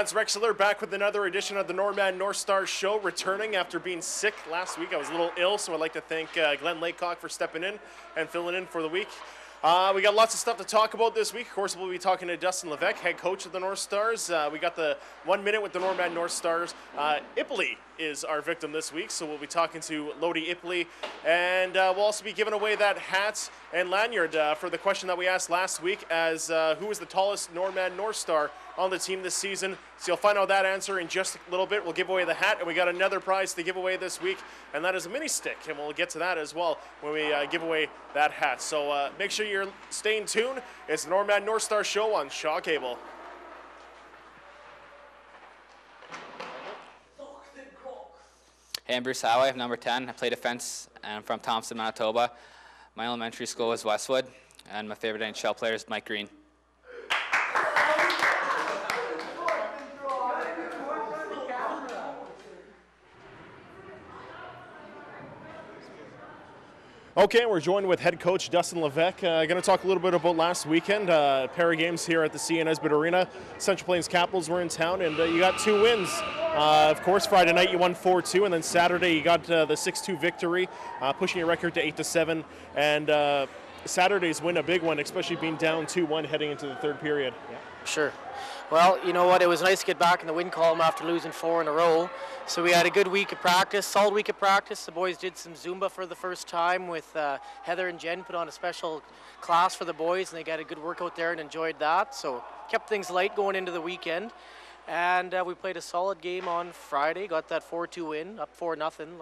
Lance Rexler back with another edition of the Northstars show, returning after being sick last week. I was a little ill, so I'd like to thank Glenn Laycock for stepping in and filling in for the week. We got lots of stuff to talk about this week. Of course, we'll be talking to Dustin Leveque, head coach of the Northstars. We got the 1 minute with the Northstars. Ipeelie is our victim this week, so we'll be talking to Lodie Ipeelie. And we'll also be giving away that hat and lanyard for the question that we asked last week as who is the tallest Northstar on the team this season. So you'll find out that answer in just a little bit. We'll give away the hat, and we got another prize to give away this week, and that is a mini stick, and we'll get to that as well when we give away that hat. So make sure you're staying tuned. It's the Northstar show on Shaw Cable. Hey, I'm Bruce Howe, number 10. I play defense, and I'm from Thompson, Manitoba. My elementary school was Westwood, and my favorite NHL player is Mike Green. Okay, we're joined with head coach Dustin Leveque. Going to talk a little bit about last weekend. Pair of games here at the CN Nesbitt Arena. Central Plains Capitals were in town, and you got 2 wins. Of course, Friday night you won 4-2, and then Saturday you got the 6-2 victory, pushing your record to 8-7. And Saturday's win, a big one, especially being down 2-1 heading into the third period. Yeah, sure. Well, you know what, it was nice to get back in the win column after losing 4 in a row. So we had a good week of practice, solid week of practice. The boys did some Zumba for the first time with Heather and Jen put on a special class for the boys, and they got a good workout there and enjoyed that. So kept things light going into the weekend. And we played a solid game on Friday, got that 4-2 win, up 4-0,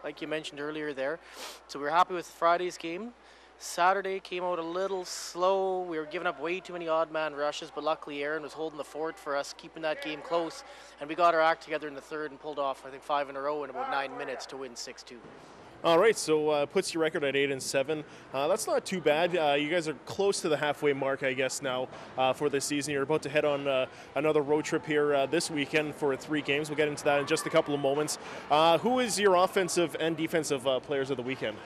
like you mentioned earlier there. So we were happy with Friday's game. Saturday came out a little slow. We were giving up way too many odd man rushes, but luckily Aaron was holding the fort for us, keeping that game close. And we got our act together in the third and pulled off, I think, 5 in a row in about 9 minutes to win 6-2. All right, so puts your record at 8-7. That's not too bad. You guys are close to the halfway mark, I guess, now for this season. You're about to head on another road trip here this weekend for 3 games. We'll get into that in just a couple of moments. Who is your offensive and defensive players of the weekend?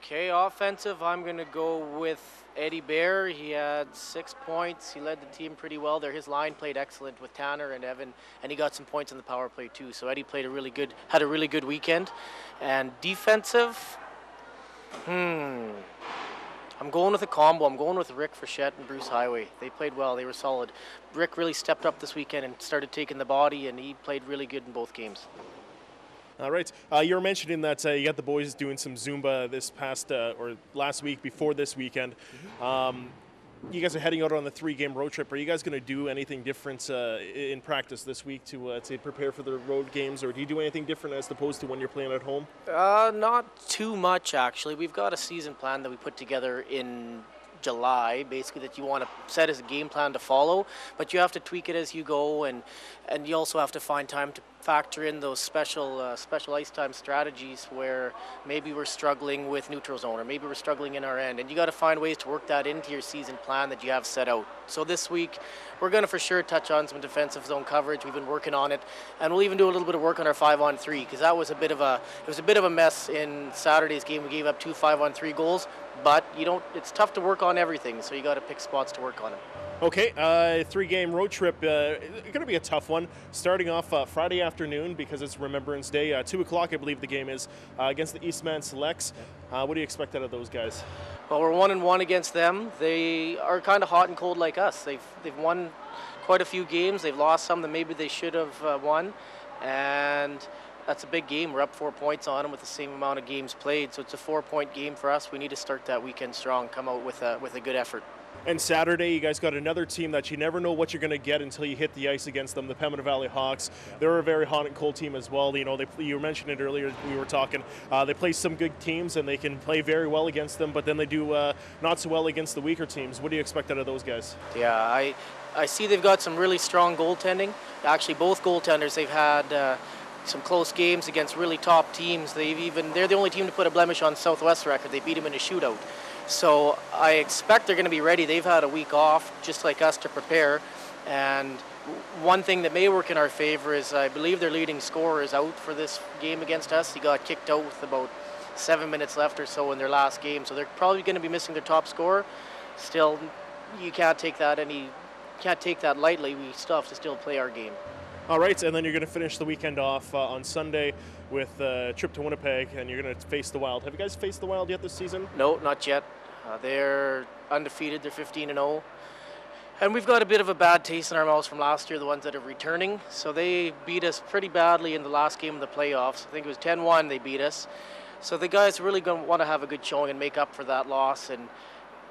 Okay, offensive, I'm going to go with Eddie Bear. He had 6 points. He led the team pretty well there. His line played excellent with Tanner and Evan, and he got some points on the power play too. So Eddie played had a really good weekend. And defensive, I'm going with a combo. I'm going with Rick Frechette and Bruce Highway. They played well. They were solid. Rick really stepped up this weekend and started taking the body, and he played really good in both games. All right. You were mentioning that you got the boys doing some Zumba this past or last week before this weekend. You guys are heading out on the 3-game road trip. Are you guys going to do anything different in practice this week to prepare for the road games, or do you do anything different as opposed to when you're playing at home? Not too much, actually. We've got a season plan that we put together in July, basically, that you want to set as a game plan to follow, but you have to tweak it as you go, and you also have to find time to factor in those special ice time strategies where maybe we're struggling with neutral zone or maybe we're struggling in our end, and you got to find ways to work that into your season plan that you have set out. So this week we're going to for sure touch on some defensive zone coverage. We've been working on it, and we'll even do a little bit of work on our 5-on-3, because that was a bit of a mess in Saturday's game. We gave up 2 5-on-3 goals, but it's tough to work on everything, so you got to pick spots to work on it. Okay, 3-game road trip, going to be a tough one. Starting off Friday afternoon because it's Remembrance Day, 2 o'clock I believe the game is, against the Eastman Selects. What do you expect out of those guys? Well, we're 1-1 against them. They are kind of hot and cold like us. They've won quite a few games. They've lost some that maybe they should have won, and that's a big game. We're up 4 points on them with the same amount of games played, so it's a 4-point game for us. We need to start that weekend strong, come out with a good effort. And Saturday, you guys got another team that you never know what you're going to get until you hit the ice against them, the Pembina Valley Hawks. They're a very hot and cold team as well. You know, you mentioned it earlier, we were talking. They play some good teams, and they can play very well against them, but then they do not so well against the weaker teams. What do you expect out of those guys? Yeah, I see they've got some really strong goaltending. Actually, both goaltenders, they've had some close games against really top teams. They're the only team to put a blemish on Southwest record. They beat them in a shootout. So I expect they're going to be ready. They've had a week off, just like us, to prepare. And one thing that may work in our favor is I believe their leading scorer is out for this game against us. He got kicked out with about 7 minutes left or so in their last game. So they're probably going to be missing their top scorer. Still, you can't take that any can't take that lightly. We still have to still play our game. All right, and then you're going to finish the weekend off on Sunday with a trip to Winnipeg, and you're going to face the Wild. Have you guys faced the Wild yet this season? No, not yet. They're undefeated. They're 15-0. And we've got a bit of a bad taste in our mouths from last year, the ones that are returning. So they beat us pretty badly in the last game of the playoffs. I think it was 10-1 they beat us. So the guys are really going to want to have a good showing and make up for that loss.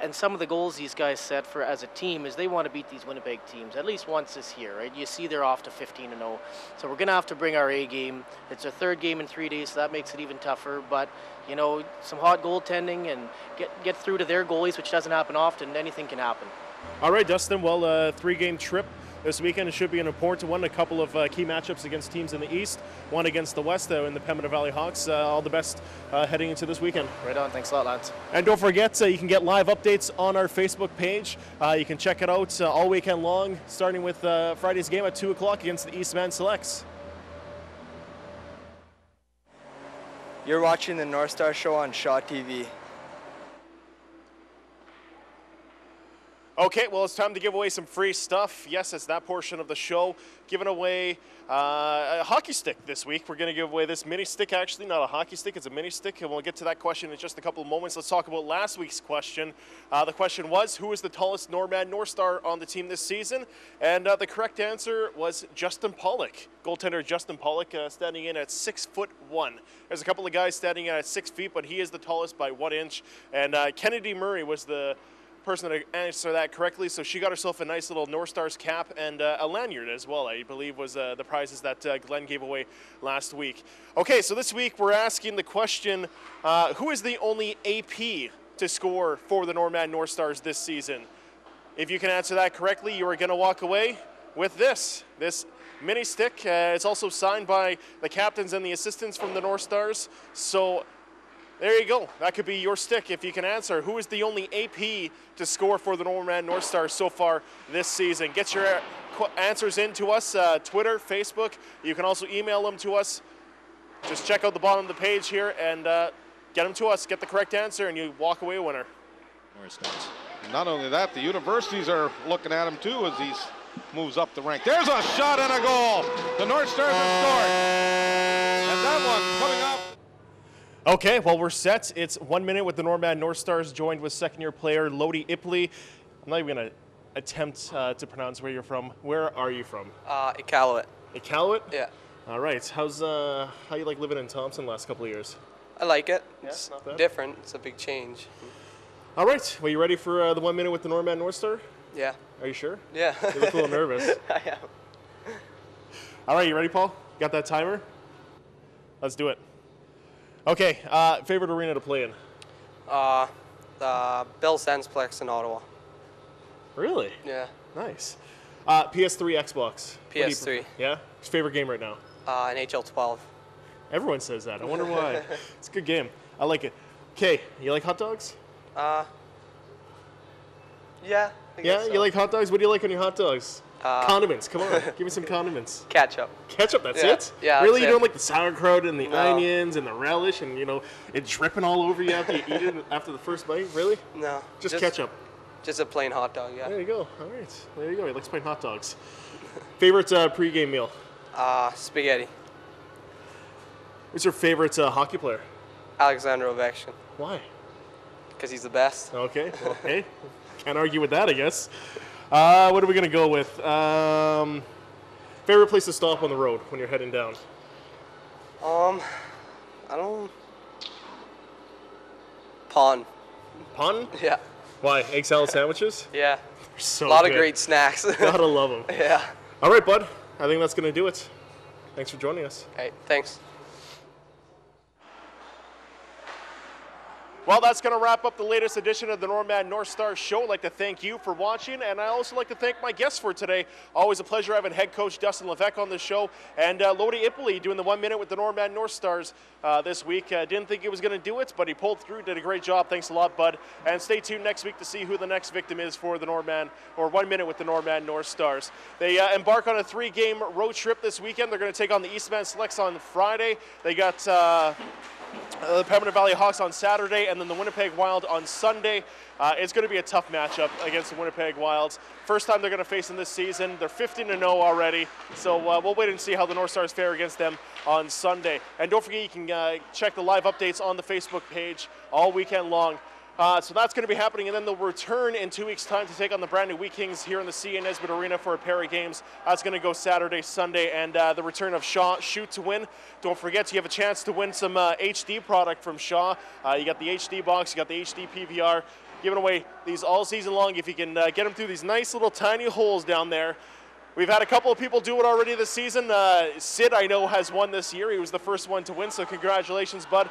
And some of the goals these guys set for as a team is they want to beat these Winnipeg teams at least once this year, right? You see they're off to 15-0. So we're going to have to bring our A game. It's our third game in 3 days, so that makes it even tougher. But, you know, some hot goaltending and get through to their goalies, which doesn't happen often. Anything can happen. All right, Dustin. Well, a 3-game trip this weekend. It should be an important one. A couple of key matchups against teams in the East, one against the West in the Pembina Valley Hawks. All the best heading into this weekend. Right on. Thanks a lot, Lance. And don't forget, you can get live updates on our Facebook page. You can check it out all weekend long, starting with Friday's game at 2 o'clock against the Eastman Selects. You're watching the Northstars show on Shaw TV. Okay, well, it's time to give away some free stuff. Yes, it's that portion of the show. Giving away a hockey stick this week. We're going to give away this mini stick, actually, not a hockey stick. It's a mini stick, and we'll get to that question in just a couple of moments. Let's talk about last week's question. The question was, who is the tallest Norman Northstar on the team this season? And the correct answer was Justin Pollock. Goaltender Justin Pollock standing in at 6'1". There's a couple of guys standing in at 6 feet, but he is the tallest by 1 inch. And Kennedy Murray was the person to answer that correctly, so she got herself a nice little Northstars cap and a lanyard as well, I believe was the prizes that Glenn gave away last week. Okay, so this week we're asking the question, who is the only AP to score for the Norman Northstars this season? If you can answer that correctly, you are going to walk away with this mini stick. It's also signed by the captains and the assistants from the Northstars, so there you go. That could be your stick if you can answer. Who is the only AP to score for the Norman Northstars so far this season? Get your answers in to us, Twitter, Facebook. You can also email them to us. Just check out the bottom of the page here and get them to us. Get the correct answer and you walk away a winner. Not only that, the universities are looking at him too as he moves up the rank. There's a shot and a goal. The Northstars have scored. And that one coming up. Okay, well, we're set. It's 1 minute with the Norman Northstars, joined with second-year player Lodie Ipeelie. I'm not even going to attempt to pronounce where you're from. Where are you from? Iqaluit. Iqaluit? Yeah. All right. How you like living in Thompson the last couple of years? I like it. Yeah, It's not bad. different. It's a big change. All right. Well, you ready for the 1 minute with the Norman Northstar? Yeah. Are you sure? Yeah. You look a little nervous. I am. All right, you ready, Paul? Got that timer? Let's do it. Okay, favorite arena to play in? The Bill Sensplex in Ottawa. Really? Yeah. Nice. PS3, Xbox. What do you PS3. prefer? Yeah? Favorite game right now? NHL 12. Everyone says that. I wonder why. It's a good game. I like it. Okay, you like hot dogs? Yeah. I Yeah, guess so. you like hot dogs? What do you like on your hot dogs? Condiments. Come on, give me some condiments. Ketchup. Ketchup, that's Yeah. it? Yeah, Really? that's You don't it. like the sauerkraut and the No. onions and the relish and, it dripping all over you after you eat it after the first bite? Really? No. Just ketchup. Just a plain hot dog, yeah. There you go. All right. There you go. He likes playing hot dogs. Favorite pregame meal? Spaghetti. Who's your favorite hockey player? Alexander Ovechkin. Why? Because he's the best. Okay. Well, hey, can't argue with that, I guess. What are we going to go with? Favorite place to stop on the road when you're heading down? I don't... Pawn. Pun? Yeah. Why? Egg salad sandwiches? Yeah. They're so A lot good. of great snacks. Gotta love them. Yeah. All right, bud. I think that's going to do it. Thanks for joining us. Okay, thanks. Well, that's going to wrap up the latest edition of the Norman Northstar Show. I'd like to thank you for watching, and I also like to thank my guests for today. Always a pleasure having head coach Dustin Leveque on the show, and Lodie Ipeelie doing the 1 minute with the Norman Northstars this week. Didn't think he was going to do it, but he pulled through, did a great job. Thanks a lot, bud. And stay tuned next week to see who the next victim is for the Norman, or 1 minute with the Norman Northstars. They embark on a 3-game road trip this weekend. They're going to take on the Eastman Selects on Friday. They got the Pembina Valley Hawks on Saturday, and then the Winnipeg Wild on Sunday. It's going to be a tough matchup against the Winnipeg Wilds. First time they're going to face them this season. They're 15-0 already, so we'll wait and see how the North Stars fare against them on Sunday. And don't forget, you can check the live updates on the Facebook page all weekend long. So that's going to be happening, and then they'll return in 2 weeks' time to take on the brand new Wheat Kings here in the CN Nesbitt Arena for a pair of games. That's going to go Saturday, Sunday, and the return of Shaw Shoot to Win. Don't forget, you have a chance to win some HD product from Shaw. You got the HD box, you got the HD PVR. Giving away these all season long if you can get them through these nice little tiny holes down there. We've had a couple of people do it already this season. Sid, I know, has won this year. He was the first one to win, so congratulations, bud.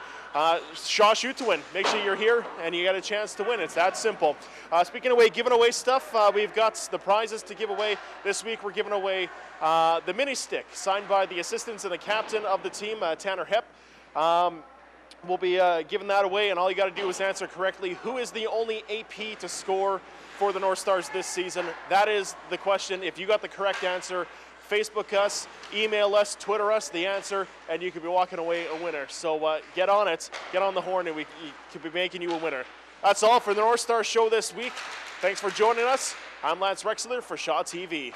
Shaw Shoot to Win. Make sure you're here and you get a chance to win. It's that simple. Speaking of giving away stuff, we've got the prizes to give away. This week we're giving away the mini stick signed by the assistants and the captain of the team, Tanner Hepp. We'll be giving that away, and all you got to do is answer correctly. Who is the only AP to score for the North Stars this season? That is the question. If you got the correct answer, Facebook us, email us, Twitter us the answer, and you could be walking away a winner. So get on it, get on the horn, and we could be making you a winner. That's all for the North Stars show this week. Thanks for joining us. I'm Lance Rexler for Shaw TV.